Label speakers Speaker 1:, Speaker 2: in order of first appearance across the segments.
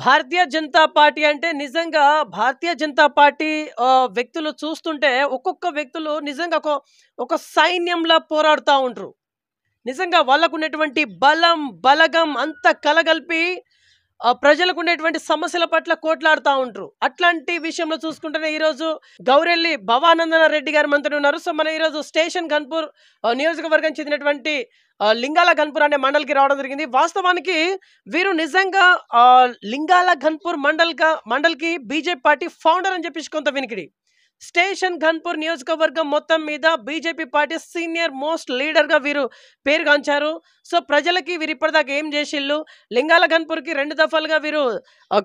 Speaker 1: Bharatiya Janata party అంటే నిజంగా Bharatiya Janata party వ్యక్తులు చూస్తుంటే ఒక్కొక్క వ్యక్తులు నిజంగా ఒక సైన్యంలా పోరాడుతా ఉంటారు. నిజంగా వాళ్ళకున్నటువంటి బలం, బలగం అంతా కలగలిపి ప్రజలకున్నటువంటి సమస్యల పట్ల కొట్లాడుతా ఉంటారు. అట్లాంటి విషయంలో చూసుకుంటేనే ఈరోజు గౌరెల్లి భవానందన రెడ్డి గారు మనతోనే ఉన్నారు. సో మనం ఈరోజు స్టేషన్ గన్పూర్ నియోజకవర్గం చెందినటువంటి లింగాల గన్పూర్ అనే మండలికి రావడం జరిగింది. వాస్తవానికి వీరు నిజంగా లింగాల గన్పూర్ మండల్కి బీజేపీ పార్టీ ఫౌండర్ అని చెప్పేసి కొంత వినికిడి. స్టేషన్ గన్పూర్ నియోజకవర్గం మొత్తం మీద బీజేపీ పార్టీ సీనియర్ మోస్ట్ లీడర్గా వీరు పేరుగాంచారు. సో ప్రజలకి వీరు ఇప్పటిదాకా ఏం చేసిళ్ళు, లింగాల గన్పూర్కి 2 దఫాలుగా వీరు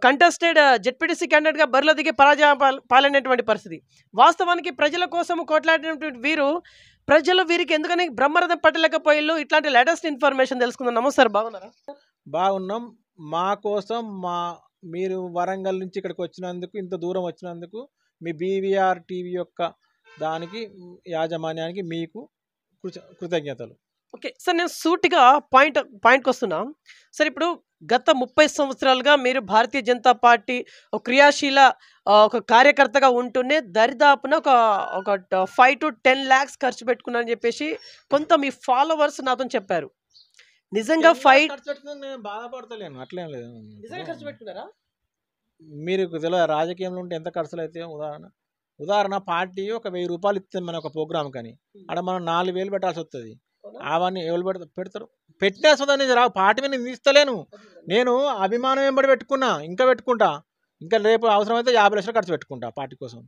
Speaker 1: కంటెస్టెడ్ జెడ్పీటీసీ క్యాండిడేట్గా బరిలో దిగి పరాజయ పాలైనటువంటి పరిస్థితి. వాస్తవానికి ప్రజల కోసం కొట్లాడినటువంటి ప్రజలు వీరికి ఎందుకని బ్రహ్మరథం పట్టలేకపోయిళ్ళు, ఇట్లాంటి లేటెస్ట్ ఇన్ఫర్మేషన్ తెలుసుకుందాం. నమస్కారం, బాగున్నారా?
Speaker 2: బాగున్నాం. మా కోసం మీరు వరంగల్ నుంచి ఇక్కడికి వచ్చినందుకు, ఇంత దూరం వచ్చినందుకు మీ బీవీఆర్ టీవీ యొక్క దానికి యాజమాన్యానికి మీకు కృతజ్ఞతలు.
Speaker 1: ఓకే సార్, నేను సూటిగా పాయింట్కి వస్తున్నా. సార్, ఇప్పుడు గత 30 సంవత్సరాలుగా మీరు భారతీయ జనతా పార్టీ ఒక క్రియాశీల ఒక కార్యకర్తగా ఉంటూనే దరిదాపున ఒక 5 to 10 lakhs ఖర్చు పెట్టుకున్నారని చెప్పేసి కొంత మీ ఫాలోవర్స్ నాతో చెప్పారు. నిజంగా
Speaker 2: బాధపడతలేను, అట్లేం లేదు.
Speaker 1: నిజంగా ఖర్చు పెట్టుకున్నారా?
Speaker 2: మీరు తెలియదు రాజకీయంలో ఉంటే ఎంత ఖర్చులు అయితే. ఉదాహరణ పార్టీ ఒక 1000 రూపాయలు ఇస్తుంది మన ఒక ప్రోగ్రామ్ కానీ, అక్కడ మనం 4000 పెట్టాల్సి వస్తుంది. అవన్నీ ఎవరు పెడతారు? పెట్టినా సోదని రావు. పార్టీ మీద నేను ఇస్తలేను. నేను అభిమానం వెంబడి పెట్టుకున్నా, ఇంకా పెట్టుకుంటా. ఇంకా రేపు అవసరమైతే 50 లక్షలు ఖర్చు పెట్టుకుంటా పార్టీ కోసం.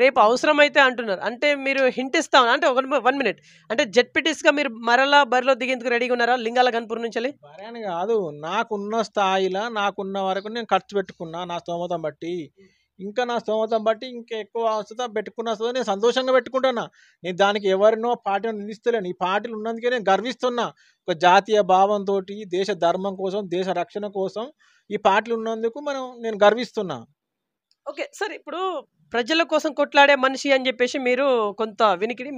Speaker 1: రేపు అవసరమైతే అంటున్నారు అంటే మీరు హింట్ ఇస్తాం అంటే 1 minute అంటే జెడ్పీటీస్గా మీరు మరలా బరిలో దిగేందుకు రెడీగా ఉన్నారా లింగాల గన్పూర్ నుంచి?
Speaker 2: బర్యాని కాదు, నాకున్న స్థాయిలో నాకున్న వరకు నేను ఖర్చు పెట్టుకున్నా నా స్తోమతం బట్టి. ఇంకా నా స్తోమతం బట్టి ఇంకా ఎక్కువ వస్తుందా పెట్టుకున్న వస్తుందో నేను సంతోషంగా పెట్టుకుంటున్నా. నేను దానికి ఎవరినో పార్టీని నిందిస్తలేను. ఈ పార్టీలు ఉన్నందుకే నేను గర్విస్తున్నా. ఒక జాతీయ భావంతో దేశ ధర్మం కోసం, దేశ రక్షణ కోసం ఈ పార్టీలు ఉన్నందుకు నేను గర్విస్తున్నా.
Speaker 1: ఓకే సార్, ఇప్పుడు ప్రజల కోసం కొట్లాడే మనిషి అని చెప్పేసి మీరు కొంత వినికిడి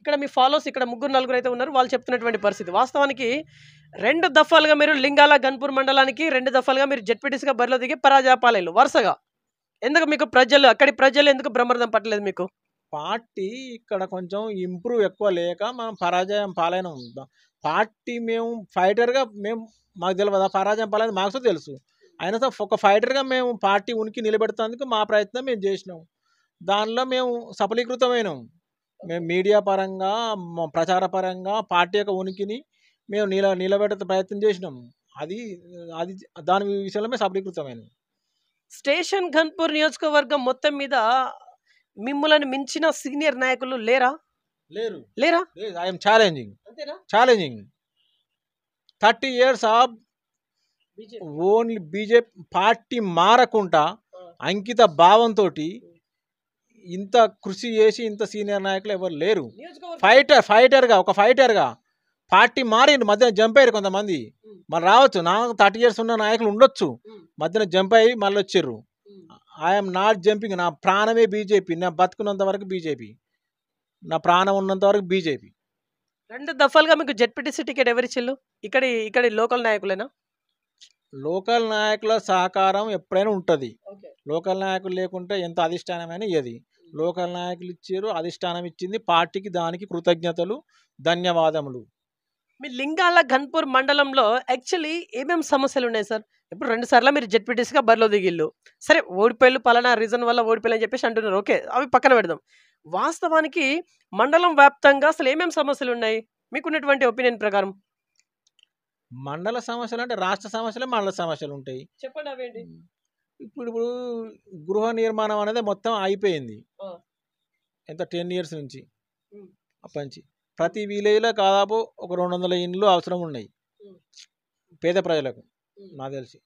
Speaker 1: ఇక్కడ మీ ఫాలోవర్స్ ఇక్కడ 3-4 అయితే ఉన్నారు, వాళ్ళు చెప్తున్నటువంటి పరిస్థితి. వాస్తవానికి 2 దఫాలుగా మీరు లింగాల గన్పూర్ మండలానికి 2 దఫాలుగా మీరు జెడ్పీటీసీగా బరిలో దిగి పరాజయ పాలైలు వరుసగా. ఎందుకు మీకు అక్కడి ప్రజలు ఎందుకు బ్రహ్మరథం పట్టలేదు మీకు?
Speaker 2: పార్టీ ఇక్కడ కొంచెం ఇంప్రూవ్ ఎక్కువ లేక మనం పరాజయం పాలైన పార్టీ. మేము ఫైటర్గా మాకు తెలియదా పరాజయం పాలైన మాకు తెలుసు. అయినా సరే ఒక ఫైటర్గా మేము పార్టీ ఉనికి నిలబెడుతందుకు మా ప్రయత్నం మేము చేసినాం. దానిలో మేము సఫలీకృతమైనాం. మేము మీడియా పరంగా, ప్రచార పరంగా పార్టీ యొక్క ఉనికిని మేము నిలబెట్టే ప్రయత్నం చేసినాం. అది దాని విషయంలో మేము సఫలీకృతమైనాం.
Speaker 1: స్టేషన్ గన్పూర్ నియోజకవర్గం మొత్తం మీద మిమ్మల్ని మించిన సీనియర్ నాయకులు లేరా?
Speaker 2: I'm challenging 30 years of only BJP party మారకుండా అంకిత భావంతో ఇంత కృషి చేసి ఇంత సీనియర్ నాయకులు ఎవరు లేరు. ఫైటర్గా పార్టీ మారిండు. మధ్యన జంప్ అయ్యారు కొంతమంది. మరి రావచ్చు, నాకు 30 years ఉన్న నాయకులు ఉండొచ్చు, మధ్యన జంప్ అయ్యి మళ్ళీ వచ్చిర్రు. I'm not jumping. నా ప్రాణమే బీజేపీ. నా బతుకున్నంత వరకు బీజేపీ, నా ప్రాణం ఉన్నంత వరకు బీజేపీ.
Speaker 1: 2 దఫాలుగా మీకు జెడ్పీటీసీ టికెట్ ఎవరిచ్చిల్లు? ఇక్కడ లోకల్ నాయకులేనా?
Speaker 2: లోకల్ నాయకుల సహకారం ఎప్పుడైనా ఉంటుంది. లోకల్ నాయకులు లేకుంటే ఎంత అధిష్టానమైన ఇయ్యది. లోకల్ నాయకులు ఇచ్చారు, అధిష్టానం ఇచ్చింది. పార్టీకి దానికి కృతజ్ఞతలు, ధన్యవాదములు.
Speaker 1: మీ లింగాల గన్పూర్ మండలంలో యాక్చువల్లీ ఏమేమి సమస్యలు ఉన్నాయి సార్? ఇప్పుడు 2 సార్లు మీరు జెడ్పీటీసీగా బరిలో దిగిళ్ళు, సరే ఓడిపోయిళ్ళు, పలానా రీజన్ వల్ల ఓడిపోయిలు అని చెప్పేసి అంటున్నారు. ఓకే, అవి పక్కన పెడదాం. వాస్తవానికి మండలం వ్యాప్తంగా అసలు ఏమేమి సమస్యలు ఉన్నాయి మీకున్నటువంటి ఒపీనియన్ ప్రకారం?
Speaker 2: మండల సమస్యలు అంటే రాష్ట్ర సమస్యలు, మండల సమస్యలు ఉంటాయి.
Speaker 1: చెప్పండి అవేంటి?
Speaker 2: ఇప్పుడు గృహ నిర్మాణం అనేది మొత్తం అయిపోయింది. ఎంత 10 years నుంచి అప్పటి నుంచి ప్రతి విలేజ్లో దాదాపు ఒక 200 ఇండ్లు అవసరం ఉన్నాయి పేద ప్రజలకు. నాకు తెలిసి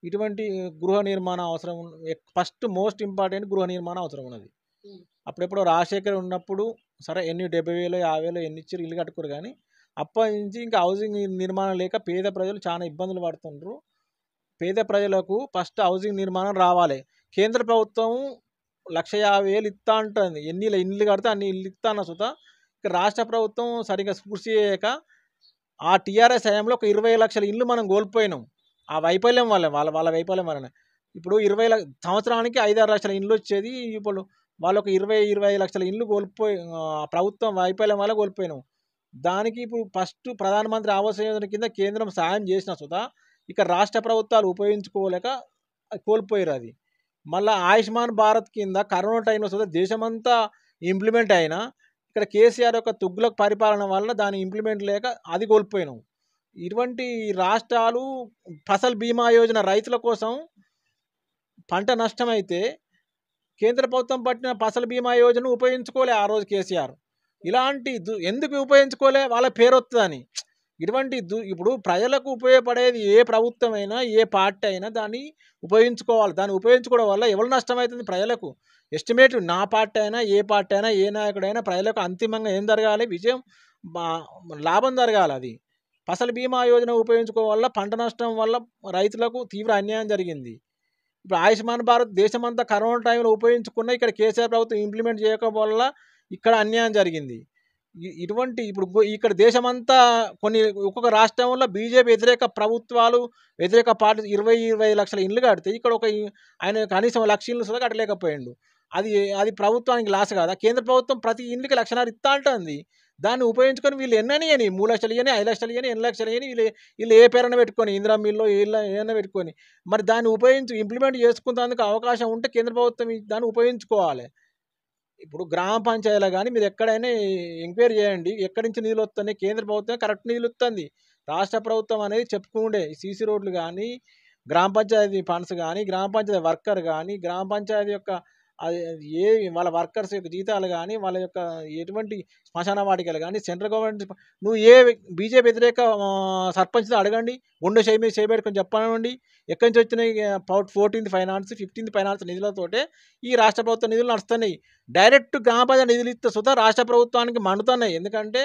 Speaker 2: ఇటువంటి గృహ నిర్మాణం అవసరం. ఫస్ట్ మోస్ట్ ఇంపార్టెంట్ గృహ నిర్మాణం అవసరం ఉన్నది. అప్పుడెప్పుడో రాజశేఖర్ ఉన్నప్పుడు సరే ఎన్ని 70,000 50,000 ఎన్ని ఇచ్చారు ఇల్లు కట్టుకోరు, కానీ అప్పటి నుంచి ఇంకా హౌసింగ్ నిర్మాణం లేక పేద ప్రజలు చాలా ఇబ్బందులు పడుతుండ్రు. పేద ప్రజలకు ఫస్ట్ హౌసింగ్ నిర్మాణం రావాలి. కేంద్ర ప్రభుత్వం 150,000 ఇస్తా అంటుంది. ఎన్ని ఇల్లు కడితే అన్ని ఇల్లు ఇస్తా అన్న సుత రాష్ట్ర ప్రభుత్వం సరిగ్గా కృషి చేయక ఆ టీఆర్ఎస్ హయాంలో ఒక 20 లక్షల ఇల్లు మనం కోల్పోయినాం. ఆ వైఫల్యం వల్ల వాళ్ళ వైఫల్యం వలన ఇప్పుడు 20 సంవత్సరానికి 5-6 లక్షల ఇండ్లు వచ్చేది. ఇప్పుడు వాళ్ళొక 25 లక్షల ఇండ్లు కోల్పోయి ప్రభుత్వం వైఫల్యం వల్ల కోల్పోయినాం. దానికి ఇప్పుడు ఫస్ట్ ప్రధానమంత్రి ఆవాస్ యోజన కింద కేంద్రం సాయం చేసినా సుధా ఇక్కడ రాష్ట్ర ప్రభుత్వాలు ఉపయోగించుకోలేక కోల్పోయారు అది. మళ్ళీ ఆయుష్మాన్ భారత్ కింద కరోనా టైంలో సుధా దేశమంతా ఇంప్లిమెంట్ అయినా ఇక్కడ కేసీఆర్ యొక్క తుగ్గులకు పరిపాలన వల్ల దాని ఇంప్లిమెంట్ లేక అది కోల్పోయినాం. ఇటువంటి రాష్ట్రాలు ఫసల్ బీమా యోజన రైతుల కోసం పంట నష్టమైతే కేంద్ర ప్రభుత్వం పట్టిన ఫసల్ బీమా యోజన ఉపయోగించుకోలే ఆ రోజు కేసీఆర్. ఇలాంటి ఎందుకు ఉపయోగించుకోలే? వాళ్ళ పేరు వస్తుందని. ఇటువంటి ఇప్పుడు ప్రజలకు ఉపయోగపడేది ఏ ప్రభుత్వం అయినా ఏ పార్టీ అయినా దాన్ని ఉపయోగించుకోవాలి. దాన్ని ఉపయోగించుకోవడం వల్ల ఎవరు నష్టమవుతుంది? ప్రజలకు. ఎస్టిమేట్ నా పార్టీ అయినా ఏ పార్టీ అయినా ఏ నాయకుడైనా ప్రజలకు అంతిమంగా ఏం జరగాలి? విజయం, లాభం జరగాలి. అది ఫసల్ బీమా యోజన ఉపయోగించుకోవడం వల్ల పంట నష్టం వల్ల రైతులకు తీవ్ర అన్యాయం జరిగింది. ఇప్పుడు ఆయుష్మాన్ భారత్ దేశమంతా కరోనా టైంలో ఉపయోగించుకున్న ఇక్కడ కేసీఆర్ ప్రభుత్వం ఇంప్లిమెంట్ చేయకపోవడం వల్ల ఇక్కడ అన్యాయం జరిగింది. ఇటువంటి ఇప్పుడు ఇక్కడ దేశమంతా ఒక్కొక్క రాష్ట్రంలో బీజేపీ వ్యతిరేక ప్రభుత్వాలు వ్యతిరేక పార్టీ 20 లక్షల ఇండ్లు కడితే ఇక్కడ ఆయన కనీసం 1,00,000 ఇండ్లు సుధా కట్టలేకపోయిండు. అది ప్రభుత్వానికి లాస్ కాదా? కేంద్ర ప్రభుత్వం ప్రతి ఇంటికి 1,00,000 ఇస్తా అంటుంది. దాన్ని ఉపయోగించుకొని వీళ్ళు ఎన్నని 3 లక్షలు ఇవ్వని, 5 లక్షలు ఇవ్వని, 8 లక్షలు ఇవ్వని, వీళ్ళు ఏ పేరున పెట్టుకొని ఇందిరా మిల్లో ఏదైనా పెట్టుకొని మరి దాన్ని ఇంప్లిమెంట్ చేసుకునేందుకు అవకాశం ఉంటే కేంద్ర ప్రభుత్వం దాన్ని ఉపయోగించుకోవాలి. ఇప్పుడు గ్రామ పంచాయతీలో కానీ మీరు ఎక్కడైనా ఎంక్వైరీ చేయండి, ఎక్కడి నుంచి నిధులు వస్తున్నాయి? కేంద్ర ప్రభుత్వం కరెక్ట్ నిధులు వస్తుంది. రాష్ట్ర ప్రభుత్వం అనేది చెప్పుకుండే సీసీ రోడ్లు కానీ, గ్రామ పంచాయతీ ఫండ్స్ కానీ, గ్రామ పంచాయతీ వర్కర్ కానీ, గ్రామ పంచాయతీ యొక్క వాళ్ళ వర్కర్స్ యొక్క జీతాలు కానీ, వాళ్ళ యొక్క ఎటువంటి శ్మశాన వాటికలు కానీ సెంట్రల్ గవర్నమెంట్ నువ్వు బీజేపీ వ్యతిరేక సర్పంచ్తో అడగండి, గుండె చేయబెట్టుకొని చెప్పనండి ఎక్కడి నుంచి వచ్చినాయి 14th ఫైనాన్స్ 15th ఫైనాన్స్ నిధులతోటే ఈ రాష్ట్ర ప్రభుత్వ నిధులు నడుస్తున్నాయి. డైరెక్ట్ గ్రామ పంచాయతీ నిధులు ఇస్తే సుధా రాష్ట్ర ప్రభుత్వానికి మండుతున్నాయి. ఎందుకంటే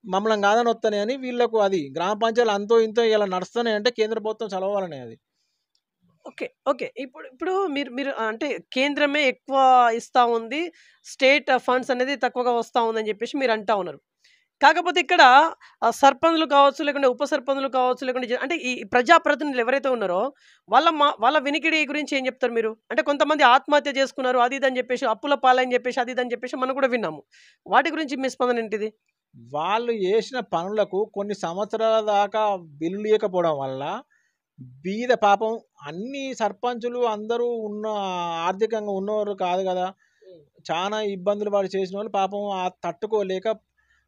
Speaker 2: మమ్మల్ని కాదని వస్తున్నాయి అని వీళ్ళకు. అది గ్రామ పంచాయతీలు అంతో ఇంతో ఇలా నడుస్తున్నాయి అంటే కేంద్ర ప్రభుత్వం చదవాలనే. అది
Speaker 1: ఓకే. ఇప్పుడు మీరు అంటే కేంద్రమే ఎక్కువ ఇస్తా ఉంది, స్టేట్ ఫండ్స్ అనేది తక్కువగా వస్తా ఉందని చెప్పేసి మీరు అంటా ఉన్నారు. కాకపోతే ఇక్కడ సర్పంచులు కావచ్చు, లేకుంటే ఉప సర్పంచులు కావచ్చు, లేకుంటే అంటే ఈ ప్రజాప్రతినిధులు ఎవరైతే ఉన్నారో వాళ్ళ వినికిడి గురించి ఏం చెప్తారు మీరు? అంటే కొంతమంది ఆత్మహత్య చేసుకున్నారు, అది ఇదని చెప్పేసి, అప్పుల పాలని చెప్పేసి, అది ఇదని చెప్పేసి మనం కూడా విన్నాము. వాటి గురించి మీ స్పందన ఏంటిది?
Speaker 2: వాళ్ళు చేసిన పనులకు కొన్ని సంవత్సరాల దాకా బిల్లు లేకపోవడం వల్ల బీద పాపం అన్ని సర్పంచులు అందరూ ఆర్థికంగా ఉన్నవారు కాదు కదా. చాలా ఇబ్బందులు వాడు చేసిన వాళ్ళు పాపం తట్టుకోలేక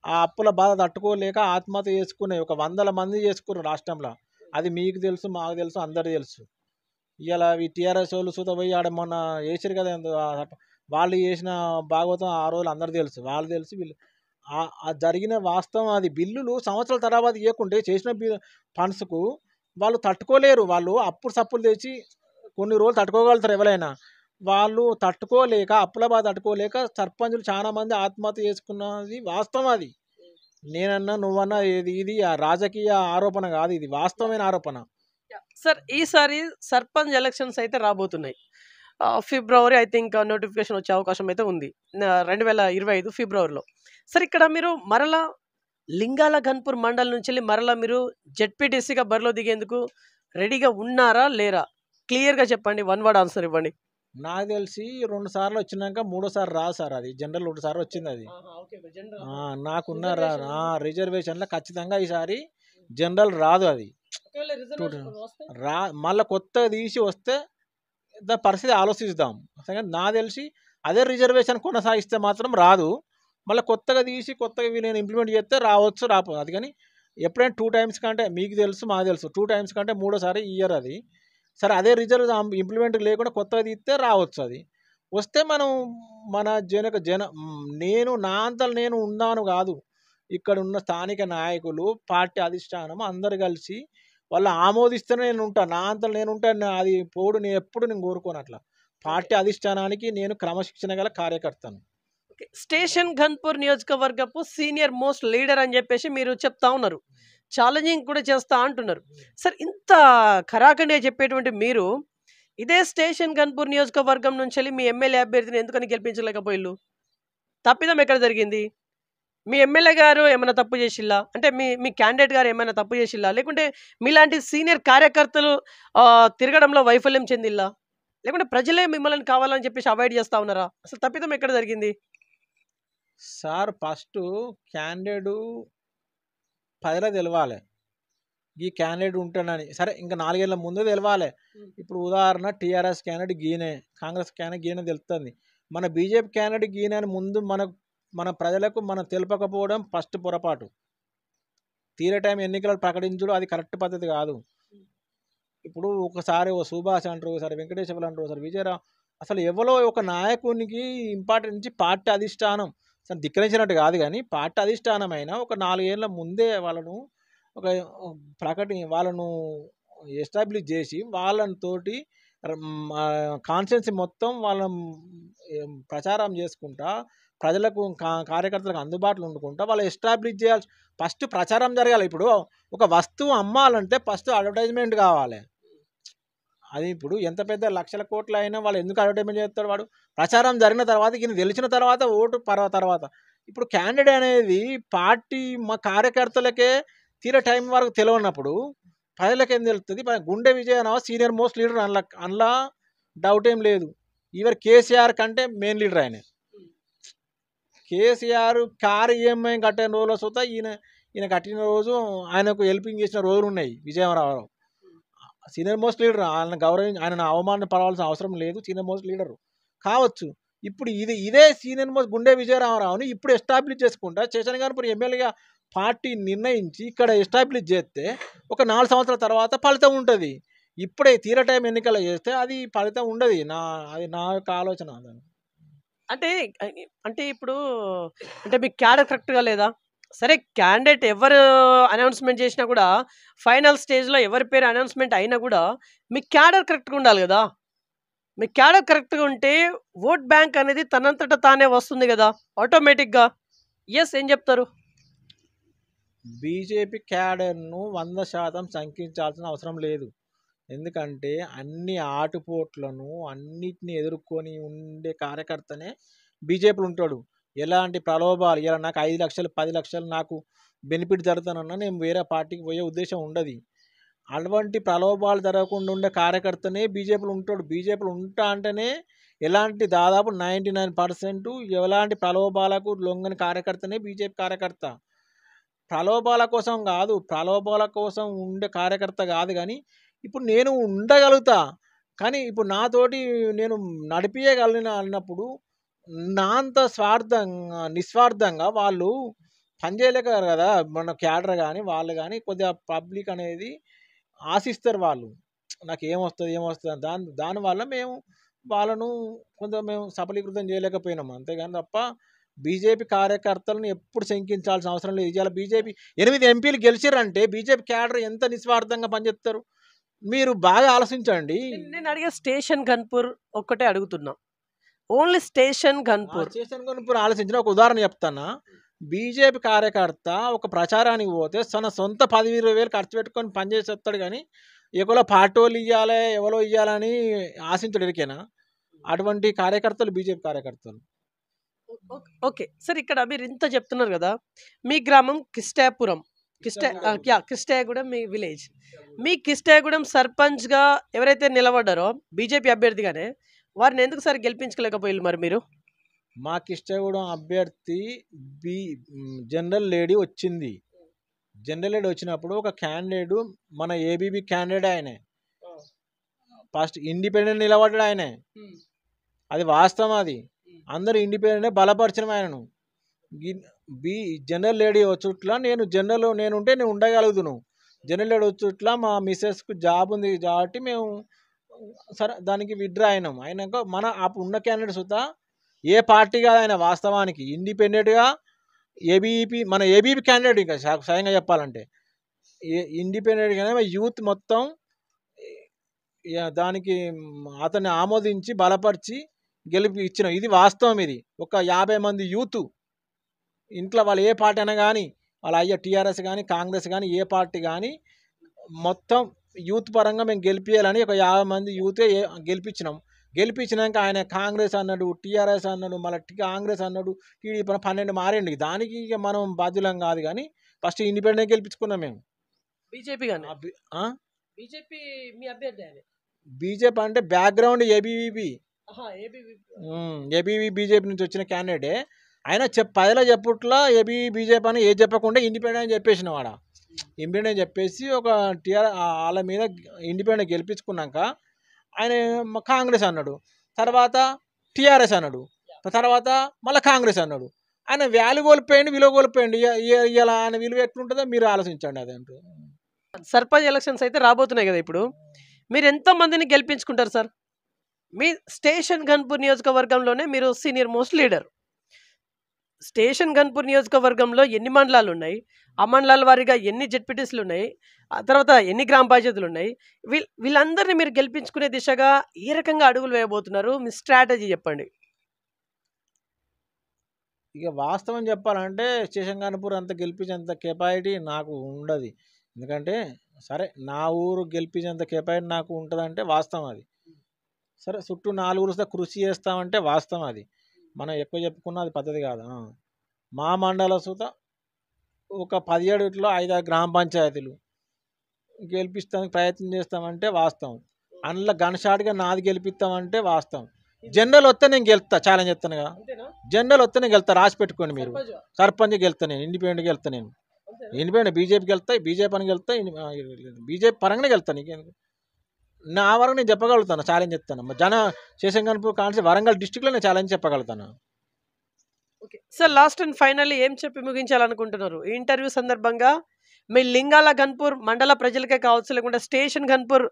Speaker 2: ఆ అప్పుల బాధ తట్టుకోలేక ఆత్మహత్య చేసుకునే 100 మంది చేసుకున్నారు రాష్ట్రంలో. అది మీకు తెలుసు, మాకు తెలుసు, అందరికీ తెలుసు. ఇలా ఈ టీఆర్ఎస్ వాళ్ళు సుత పోయి ఆడ మొన్న వేసారు కదా, వాళ్ళు చేసిన భాగవతం ఆ రోజులు అందరికీ తెలుసు, వాళ్ళు తెలుసు, వీళ్ళు జరిగిన వాస్తవం. అది బిల్లులు సంవత్సరాల తర్వాత ఇవ్వకుంటే చేసిన ఫండ్స్కు వాళ్ళు తట్టుకోలేరు. వాళ్ళు అప్పుడు సప్పులు తెచ్చి కొన్ని రోజులు తట్టుకోగలుగుతారు ఎవరైనా. వాళ్ళు తట్టుకోలేక అప్పుల బాధ తట్టుకోలేక సర్పంచులు చాలా మంది ఆత్మహత్య చేసుకున్నది వాస్తవం. అది నేనన్నా నువ్వన్నా ఇది రాజకీయ ఆరోపణ కాదు, ఇది వాస్తవమైన ఆరోపణ.
Speaker 1: సార్, ఈసారి సర్పంచ్ ఎలక్షన్స్ అయితే రాబోతున్నాయి. ఫిబ్రవరి ఐ థింక్ నోటిఫికేషన్ వచ్చే అవకాశం అయితే ఉంది, 2025 ఫిబ్రవరిలో. సార్, ఇక్కడ మీరు మరలా లింగాల ఘన్పూర్ మండల్ నుంచి మరలా మీరు జెడ్పీటీసీగా బరిలో దిగేందుకు రెడీగా ఉన్నారా లేరా? క్లియర్గా చెప్పండి, 1 word ఆన్సర్ ఇవ్వండి.
Speaker 2: నాకు తెలిసి 2 సార్లు వచ్చినాక 3వ సారి రాదు సార్. అది జనరల్ 2 సార్లు వచ్చింది. అది నాకున్న రిజర్వేషన్లో ఖచ్చితంగా ఈసారి జనరల్ రాదు. అది మళ్ళీ కొత్తగా తీసి వస్తే దాని పరిస్థితి ఆలోచిద్దాం. నాకు తెలిసి అదే రిజర్వేషన్ కొనసాగిస్తే మాత్రం రాదు. మళ్ళీ కొత్తగా తీసి కొత్తగా వీళ్ళని ఇంప్లిమెంట్ చేస్తే రావచ్చు, రాదు. అది కానీ ఎప్పుడైనా 2 times కంటే మీకు తెలుసు, మాకు తెలుసు, 2 times కంటే 3వసారి ఇయర్ అది. సరే, అదే రిజర్వ్ ఇంప్లిమెంట్ లేకుండా కొత్తగా తీస్తే రావచ్చు. అది వస్తే మనం మన నేను నా అంతలు నేను ఉన్నాను కాదు, ఇక్కడ ఉన్న స్థానిక నాయకులు, పార్టీ అధిష్టానం అందరు కలిసి వాళ్ళు ఆమోదిస్తేనే నేను ఉంటాను. నా అంతలు నేను ఉంటాను. అది నేను ఎప్పుడు కోరుకోను. అట్లా పార్టీ అధిష్టానానికి నేను క్రమశిక్షణ గల కార్యకర్తను.
Speaker 1: స్టేషన్ ఘన్పూర్ నియోజకవర్గపు సీనియర్ మోస్ట్ లీడర్ అని చెప్పేసి మీరు చెప్తా ఉన్నారు, ఛాలెంజింగ్ కూడా చేస్తా అంటున్నారు. సార్, ఇంత ఖరాఖండిగా చెప్పేటువంటి మీరు ఇదే స్టేషన్ ఘన్పూర్ నియోజకవర్గం నుంచి మీ ఎమ్మెల్యే అభ్యర్థిని ఎందుకని గెలిపించలేకపోయిల్లు? తప్పిదం ఎక్కడ జరిగింది? మీ ఎమ్మెల్యే గారు ఏమైనా తప్పు చేసిల్లా? అంటే మీ క్యాండిడేట్ గారు ఏమైనా తప్పు చేసిల్లా? లేకుంటే మీలాంటి సీనియర్ కార్యకర్తలు తిరగడంలో వైఫల్యం చెందిల్లా? లేకుంటే ప్రజలే మిమ్మల్ని కావాలని చెప్పేసి అవాయిడ్ చేస్తా ఉన్నారా? అసలు తప్పిదం ఎక్కడ జరిగింది?
Speaker 2: సార్ ఫస్ట్ క్యాండిడేట్ ప్రజలకు తెలవాలి. ఈ క్యాండిడేట్ ఉంటాడని. సరే ఇంకా 4 ఏళ్ల ముందే తెలవాలి. ఇప్పుడు ఉదాహరణ టీఆర్ఎస్ క్యాండిడేట్ గీనే, కాంగ్రెస్ క్యాండిడేట్ గీనే తెలుస్తుంది. మన బీజేపీ క్యాండిడేట్ గీనే అని ముందు మన ప్రజలకు మనం తెలపకపోవడం ఫస్ట్ పొరపాటు. తీరే టైం ఎన్నికలు ప్రకటించడం అది కరెక్ట్ పద్ధతి కాదు. ఇప్పుడు ఒకసారి ఓ సుభాష్ అంటారు, ఒకసారి వెంకటేశ్వర్లు అంటారు, ఒకసారి విజయరావు, అసలు ఎవరో ఒక నాయకునికి ఇంపార్టెంట్ ఇచ్చి పార్టీ అధిష్టానం అసలు ధిక్కరించినట్టు కాదు, కానీ పార్టీ అధిష్టానమైన ఒక 4 ఏళ్ల ముందే వాళ్ళను ఒక వాళ్ళను ఎస్టాబ్లిష్ చేసి వాళ్ళతోటి కాన్స్టిట్యున్సీ మొత్తం వాళ్ళ ప్రచారం చేసుకుంటా ప్రజలకు కార్యకర్తలకు అందుబాటులో ఉండుకుంటా వాళ్ళు ఎస్టాబ్లిష్ చేయాల్సి ఫస్ట్ ప్రచారం జరగాలి. ఇప్పుడు ఒక వస్తువు అమ్మాలంటే ఫస్ట్ అడ్వర్టైజ్మెంట్ కావాలి. అది ఇప్పుడు ఎంత పెద్ద లక్షల కోట్లు అయినా వాళ్ళు ఎందుకు అడ్వర్టైజ్మెంట్ చేస్తాడు? వాడు ప్రచారం జరిగిన తర్వాత ఈయన గెలిచిన తర్వాత ఓటు తర్వాత ఇప్పుడు క్యాండిడేట్ అనేది పార్టీ మా కార్యకర్తలకే తీరే టైం వరకు తెలియనప్పుడు ప్రజలకు ఏం తెలుస్తుంది? గుండె విజయనవ సీనియర్ మోస్ట్ లీడర్ అందులో డౌట్ ఏం లేదు. ఈవర్ కేసీఆర్ కంటే మెయిన్ లీడర్ ఆయన. కేసీఆర్ కారు ఈఎంఐ కట్టిన రోజుల సుత ఈయన కట్టిన రోజు ఆయనకు హెల్పింగ్ చేసిన రోజులు ఉన్నాయి. విజయరావు సీనియర్ మోస్ట్ లీడర్, ఆయన అవమానం పడవలసిన అవసరం లేదు. సీనియర్ మోస్ట్ లీడరు కావచ్చు. ఇప్పుడు ఇదే సీనియర్ మోస్ట్ గుండె విజయరామరావుని ఇప్పుడు ఎస్టాబ్లిష్ చేసుకుంటా శేషన్గానపూర్ ఎమ్మెల్యేగా పార్టీ నిర్ణయించి ఇక్కడ ఎస్టాబ్లిష్ చేస్తే ఒక 4 సంవత్సరాల తర్వాత ఫలితం ఉంటుంది. ఇప్పుడే తీర టైం ఎన్నికలు చేస్తే అది ఫలితం ఉండదు. అది నా యొక్క ఆలోచన.
Speaker 1: అంటే ఇప్పుడు అంటే మీకు క్యాడర్ కరెక్ట్గా లేదా? సరే, క్యాండిడేట్ ఎవరు అనౌన్స్మెంట్ చేసినా కూడా ఫైనల్ స్టేజ్లో ఎవరి పేరు అనౌన్స్మెంట్ అయినా కూడా మీ క్యాడర్ కరెక్ట్గా ఉండాలి కదా. మీ క్యాడర్ కరెక్ట్గా ఉంటే ఓట్ బ్యాంక్ అనేది తనంతట తానే వస్తుంది కదా ఆటోమేటిక్గా. ఎస్, ఏం చెప్తారు?
Speaker 2: బీజేపీ క్యాడర్ను 100% శంకించాల్సిన అవసరం లేదు. ఎందుకంటే అన్ని ఆటుపోట్లను అన్నిటిని ఎదుర్కొని ఉండే కార్యకర్తనే బీజేపీలో ఉంటాడు. ఎలాంటి ప్రలోభాలు, ఇలా నాకు 5 లక్షలు 10 లక్షలు నాకు బెనిఫిట్ జరుగుతానన్నా నేను వేరే పార్టీకి పోయే ఉద్దేశం ఉండదు. అటువంటి ప్రలోభాలు జరగకుండా ఉండే కార్యకర్తనే బీజేపీలో ఉంటాడు. బీజేపీలో ఉంటా అంటేనే ఎలాంటి దాదాపు 99% ఎలాంటి ప్రలోభాలకు లొంగని కార్యకర్తనే బీజేపీ కార్యకర్త. ప్రలోభాల కోసం కాదు, ప్రలోభాల కోసం ఉండే కార్యకర్త కాదు. కానీ ఇప్పుడు నేను ఉండగలుగుతా, కానీ ఇప్పుడు నాతోటి నేను నడిపియగలిగిన అన్నప్పుడు నా అంత నిస్వార్థంగా వాళ్ళు పనిచేయలేక కదా. మన క్యాడర్ కానీ వాళ్ళు కానీ కొద్దిగా పబ్లిక్ అనేది ఆశిస్తారు. వాళ్ళు నాకు ఏమొస్తుంది దానివల్ల మేము వాళ్ళను కొంచెం మేము సఫలీకృతం చేయలేకపోయినాము. అంతేగాని తప్ప బీజేపీ కార్యకర్తలను ఎప్పుడు శంకించాల్సిన అవసరం లేదు. ఇవాళ బీజేపీ 8 ఎంపీలు గెలిచారంటే బీజేపీ క్యాడర్ ఎంత నిస్వార్థంగా పనిచేస్తారు మీరు బాగా ఆలోచించండి.
Speaker 1: నేను అడిగే స్టేషన్ గన్పూర్ ఒక్కటే అడుగుతున్నా, ఓన్లీ స్టేషన్ గన్పూర్
Speaker 2: ఆలోచించిన ఒక ఉదాహరణ చెప్తానా. బీజేపీ కార్యకర్త ఒక ప్రచారానికి పోతే తన సొంత 10-20 వేలు ఖర్చు పెట్టుకొని పనిచేసేస్తాడు, కానీ ఎవరో పార్టీ వాళ్ళు ఇవ్వాలి ఎవరో ఇవ్వాలని ఆశించడు ఎరికేనా. అటువంటి కార్యకర్తలు బీజేపీ కార్యకర్తలు.
Speaker 1: ఓకే సార్, ఇక్కడ మీరు ఇంత చెప్తున్నారు కదా, మీ గ్రామం కిష్టాపురం, కిష్టాయగూడెం మీ విలేజ్. మీ కిష్టాయగూడెం సర్పంచ్గా ఎవరైతే నిలబడ్డారో బీజేపీ అభ్యర్థిగానే, వారిని ఎందుకు సార్ గెలిపించుకోలేకపోయారు మరి మీరు?
Speaker 2: మా కిష్టాయగూడెం అభ్యర్థి జనరల్ లేడీ వచ్చింది. జనరల్ లేడీ వచ్చినప్పుడు ఒక క్యాండిడేట్ మన ఏబీబీ క్యాండిడేట్ ఆయనే ఫస్ట్ ఇండిపెండెంట్ నిలబడ్డాడు ఆయనే. అది వాస్తవం. అది అందరూ ఇండిపెండెంట్ బలపరిచిన ఆయనను. జనరల్ లేడీ వచ్చుట్లా నేనుంటే నేను ఉండగలుగుతాను. జనరల్ లేడీ వచ్చుట్లా మా మిస్సెస్కు జాబ్ ఉంది కాబట్టి మేము సరే దానికి విత్డ్రా అయినాం. అయినాక అప్పుడు ఉన్న క్యాండిడేట్ సుతా ఏ పార్టీ కాదు ఆయన, వాస్తవానికి ఇండిపెండెంట్గా మన ఏబీపీ క్యాండిడేట్. ఇంకా స్వయంగా చెప్పాలంటే ఇండిపెండెంట్గానే యూత్ మొత్తం దానికి అతన్ని ఆమోదించి బలపరిచి గెలిపి ఇచ్చినాం. ఇది వాస్తవం. ఇది ఒక 50 మంది యూత్ ఇంట్లో వాళ్ళు ఏ పార్టీ అయినా కానీ, వాళ్ళ అయ్యే టీఆర్ఎస్ కానీ కాంగ్రెస్ కానీ ఏ పార్టీ కానీ మొత్తం యూత్ పరంగా మేము గెలిపించాలని ఒక 50 మంది యూతే గెలిపించినాం. గెలిపించినాక ఆయన కాంగ్రెస్ అన్నాడు, టీఆర్ఎస్ అన్నాడు, మళ్ళీ కాంగ్రెస్ అన్నాడు, టీడీపీ 12 మారండి. దానికి ఇక మనం బాధ్యులం కాదు. కానీ ఫస్ట్ ఇండిపెండెంట్ గెలిపించుకున్నాం మేము.
Speaker 1: బీజేపీ మీ అభ్యర్థి
Speaker 2: బీజేపీ అంటే బ్యాక్గ్రౌండ్ ఏబీవీపీ, ఏబీవీ బీజేపీ నుంచి వచ్చిన క్యాండిడేటే. ఆయన పదిలో చెప్పుట్లా ఏబీవీ బీజేపీ అని ఏది చెప్పకుండా ఇండిపెండెంట్ అని చెప్పేసిన వాడ. ఇండిపెండెంట్ చెప్పేసి ఒక వాళ్ళ మీద ఇండిపెండెంట్ గెలిపించుకున్నాక ఆయన కాంగ్రెస్ అన్నాడు, తర్వాత టీఆర్ఎస్ అన్నాడు, తర్వాత మళ్ళీ కాంగ్రెస్ అన్నాడు. ఆయన వాల్యూ కోల్పోయింది, విలువ కోల్పోయింది. ఇలా ఆయన విలువ ఎట్లుంటుందో మీరు ఆలోచించండి. అదేంటో
Speaker 1: సర్పంచ్ ఎలక్షన్స్ అయితే రాబోతున్నాయి కదా, ఇప్పుడు మీరు ఎంతమందిని గెలిపించుకుంటారు సార్? మీ స్టేషన్ గన్పూర్ నియోజకవర్గంలోనే మీరు senior most leader. Station Ghanpur నియోజకవర్గంలో ఎన్ని మండలాలు ఉన్నాయి, ఆ మండలాల వారీగా ఎన్ని జెడ్పీటీసీలు ఉన్నాయి, ఆ తర్వాత ఎన్ని గ్రామ పంచాయతీలు ఉన్నాయి, వీళ్ళందరినీ మీరు గెలిపించుకునే దిశగా ఏ రకంగా అడుగులు వేయబోతున్నారు? మీ స్ట్రాటజీ చెప్పండి.
Speaker 2: ఇక వాస్తవం చెప్పాలంటే స్టేషన్ గన్పూర్ అంత గెలిపించేంత కెపాసిటీ నాకు ఉండదు. ఎందుకంటే సరే నా ఊరు గెలిపించేంత కెపాసిటీ నాకు ఉంటుందంటే వాస్తవం అది. సరే చుట్టూ 4 ఊరుతో కృషి చేస్తామంటే వాస్తవం అది. మనం ఎక్కువ చెప్పుకున్న అది పద్ధతి కాదు. మా మండల సుత ఒక 17లో 5 గ్రామ పంచాయతీలు గెలిపిస్తానికి ప్రయత్నం చేస్తామంటే వాస్తవం. అందులో గన్షాట్గా నాది గెలిపిస్తామంటే వాస్తవం. జనరల్ వస్తే నేను గెలుస్తా, ఛాలెంజ్ చెప్తానుగా. జనరల్ వస్తే నేను గెలుస్తా, రాసి పెట్టుకోండి మీరు. సర్పంచ్ గెలుస్తా, నేను ఇండిపెండెంట్ గెలుస్తా. నేను ఇండిపెండెంట్ బీజేపీకి వెళ్తా, బీజేపీ అని గెలుస్తా, బీజేపీ పరంగానే గెలుస్తాను. నీకు నా వరకు నేను చెప్పగలుగుతాను, ఛాలెంజ్ చెప్తాను. స్టేషన్ గన్పూర్ కాన్సి వరంగల్ డిస్టిక్లో నేను ఛాలెంజ్ చెప్పగలుగుతాను.
Speaker 1: Okay sir, last and finally ఏం చెప్పి ముగించాలనుకుంటున్నారు ఈ ఇంటర్వ్యూ సందర్భంగా? మీ లింగాల గన్పూర్ మండల ప్రజలకే కావచ్చు, లేకుంటే స్టేషన్ గన్పూర్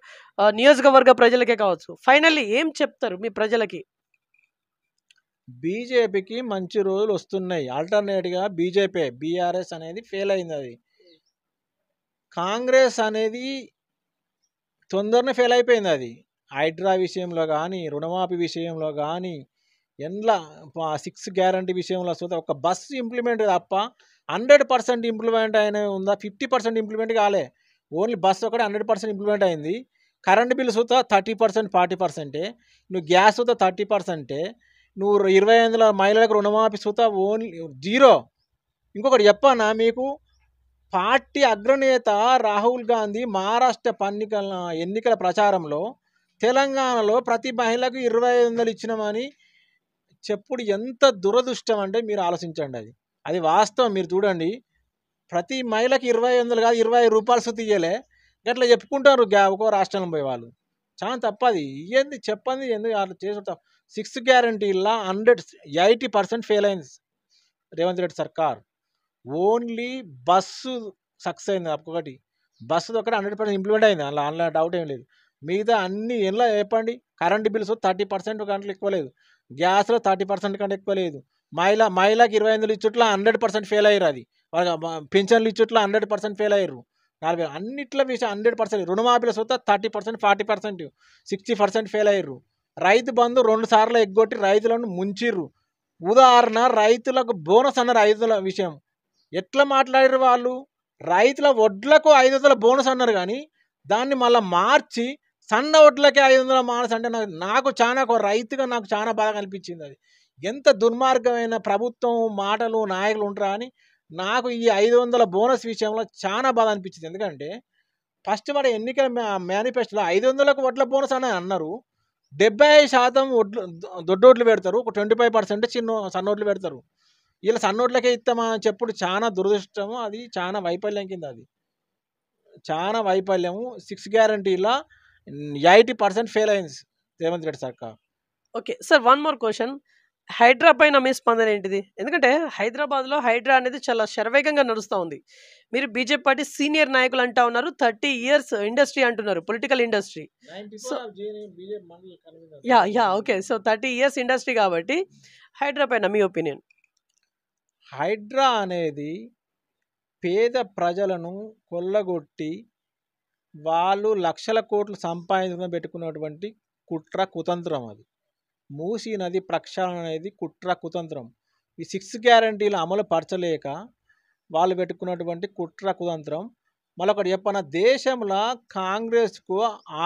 Speaker 1: నియోజకవర్గ ప్రజలకే కావచ్చు, ఫైనల్లీ ఏం చెప్తారు మీ ప్రజలకి?
Speaker 2: బీజేపీకి మంచి రోజులు వస్తున్నాయి. ఆల్టర్నేట్గా బీజేపీ బీఆర్ఎస్ అనేది ఫెయిల్ అయింది. అది కాంగ్రెస్ అనేది తొందరనే ఫెయిల్ అయిపోయింది. అది హైడ్రా విషయంలో కానీ, రుణమాఫీ విషయంలో కానీ, ఎండ్ల 6 గ్యారంటీ విషయంలో చూస్తే ఒక బస్సు ఇంప్లిమెంట్ తప్ప 100% ఇంప్లిమెంట్ అయిన ఉందా? 50% ఇంప్లిమెంట్ కాలే. ఓన్లీ బస్సు ఒకటి 100% ఇంప్లిమెంట్ అయింది. కరెంట్ బిల్లు చూస్తా 30%, 40%. నువ్వు గ్యాస్ చూస్తా 30%. నువ్వు 25 మహిళలకు రుణమాఫీ చూస్తా ఓన్లీ 0. ఇంకొకటి చెప్పానా మీకు, పార్టీ అగ్రనేత రాహుల్ గాంధీ మహారాష్ట్ర ఎన్నికల ప్రచారంలో తెలంగాణలో ప్రతి మహిళకు 2500 ఇచ్చినామని చెప్పుడు ఎంత దురదృష్టం అంటే మీరు ఆలోచించండి. అది వాస్తవం. మీరు చూడండి, ప్రతి మహిళకి 2500 కాదు 20 రూపాయలు సుతి ఇయ్యలే. గట్లా చెప్పుకుంటారు ఒక్కో రాష్ట్రంలో పోయే వాళ్ళు. చాలా తప్పది. ఏంది చెప్పండి, ఎందుకు అట్లా చేసి 6 గ్యారంటీలా 80% ఫెయిల్ అయింది రేవంత్ రెడ్డి సర్కార్. ఓన్లీ బస్సు సక్సెస్ అయింది. ఒక్కొక్కటి బస్సు ఒకటి 100% ఇంప్లిమెంట్ అయింది. అందులో డౌట్ ఏం లేదు. మిగతా అన్ని ఎలా చెప్పండి, కరెంటు బిల్స్ 30% కంటే ఎక్కువ లేదు, గ్యాస్లో 30% కంటే ఎక్కువ లేదు, మహిళకి 25 ఇచ్చుట్లా 100% ఫెయిల్ అయ్యారు. అది పింఛన్లు ఇచ్చుట్లా 100% ఫెయిల్ అయ్యారు. 40 అన్నిట్ల విషయం 100%. రుణమాఫీల సొత్త 30%, 40%, 60% ఫెయిల్ అయ్యారు. రైతు బంధు 2 సార్లు ఎగ్గొట్టి రైతులను ముంచిర్రు. ఉదాహరణ, రైతులకు బోనస్ అన్నారు. రైతుల విషయం ఎట్లా మాట్లాడారు వాళ్ళు? రైతుల వడ్లకు 500 బోనస్ అన్నారు, కానీ దాన్ని మళ్ళీ మార్చి సన్న వడ్లకే 500 బోనస్ అంటే నాకు చాలా ఒక రైతుగా నాకు చాలా బాగా అనిపించింది. అది ఎంత దుర్మార్గమైన ప్రభుత్వం మాటలు నాయకులు ఉంటారా అని నాకు ఈ 500 బోనస్ విషయంలో చాలా బాధ అనిపించింది. ఎందుకంటే ఫస్ట్ వాడు ఎన్నికల మేనిఫెస్టోలో 500లకు వడ్ల బోనస్ అని అన్నారు. 75% వడ్లు దొడ్డోట్లు పెడతారు, ఒక 25% సన్నోట్లు పెడతారు. ఇలా సన్నోట్లకే ఇస్తామా చెప్పుడు చాలా దురదృష్టము. అది చాలా వైఫల్యం కింద, అది చాలా వైఫల్యము. 6 గ్యారంటీలా 80% ఫెయిల్ అయింది రేవంత్ రెడ్డి సర్కార్.
Speaker 1: Okay sir, one more question. HYDRAA పైన మీ స్పందన ఏంటిది? ఎందుకంటే హైదరాబాద్లో హైడ్రా అనేది చాలా శరవేగంగా నడుస్తూ ఉంది. మీరు బీజేపీ పార్టీ సీనియర్ నాయకులు అంటా ఉన్నారు, 30 years ఇండస్ట్రీ అంటున్నారు, political industry. Okay, so 30 years industry కాబట్టి హైడ్రా పైన మీ ఒపీనియన్?
Speaker 2: హైడ్రా అనేది పేద ప్రజలను కొల్లగొట్టి వాళ్ళు లక్షల కోట్లు సంపాదించుకుని పెట్టుకున్నటువంటి కుట్ర కుతంత్రం. అది మూసీ నది ప్రక్షాళన అనేది కుట్ర కుతంత్రం. ఈ 6 గ్యారంటీలు అమలు పరచలేక వాళ్ళు పెట్టుకున్నటువంటి కుట్ర కుతంత్రం. మరొకటి చెప్పన, దేశంలో కాంగ్రెస్కు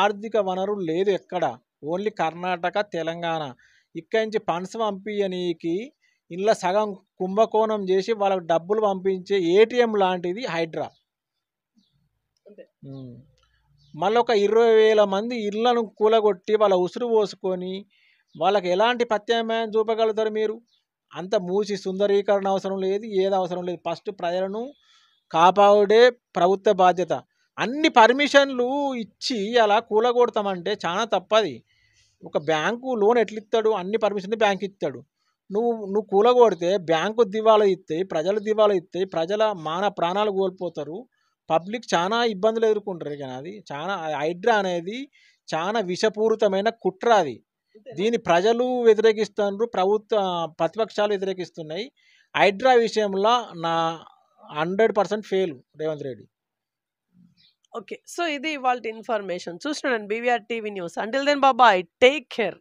Speaker 2: ఆర్థిక వనరు లేదు ఎక్కడ, ఓన్లీ కర్ణాటక, తెలంగాణ. ఇక్కడి నుంచి ఫండ్స్ పంపించనీకి ఇంట్లో సగం కుంభకోణం చేసి వాళ్ళకు డబ్బులు పంపించే ఏటీఎం లాంటిది హైడ్రా. మళ్ళీ ఒక 20,000 మంది ఇళ్లను కూలగొట్టి వాళ్ళ ఉసురు పోసుకొని వాళ్ళకి ఎలాంటి ప్రత్యామ్నాయం చూపగలుగుతారు మీరు? అంత మూసి సుందరీకరణ అవసరం లేదు, ఏది అవసరం లేదు. ఫస్ట్ ప్రజలను కాపాడే ప్రభుత్వ బాధ్యత. అన్ని పర్మిషన్లు ఇచ్చి అలా కూలగొడతామంటే చాలా తప్పది. ఒక బ్యాంకు లోన్ ఎట్లిస్తాడు? అన్ని పర్మిషన్లు బ్యాంక్ ఇస్తాడు. నువ్వు కూలగొడితే బ్యాంకు దివాలా ఇస్తాయి, ప్రజలు దివాలా ఇస్తాయి, ప్రజల ప్రాణాలు కోల్పోతారు, పబ్లిక్ చాలా ఇబ్బందులు ఎదుర్కొంటారు. కానీ అది చాలా హైడ్రా అనేది చాలా విషపూరితమైన కుట్ర అది. దీన్ని ప్రజలు వ్యతిరేకిస్తున్నారు, ప్రతిపక్షాలు వ్యతిరేకిస్తున్నాయి. హైడ్రా విషయంలో నా 100% fail Revanth Reddy.
Speaker 1: Okay. So ఇది ఇవాల్టి ఇన్ఫర్మేషన్. చూస్తున్నానండి BVR TV news. Until then bye, take care.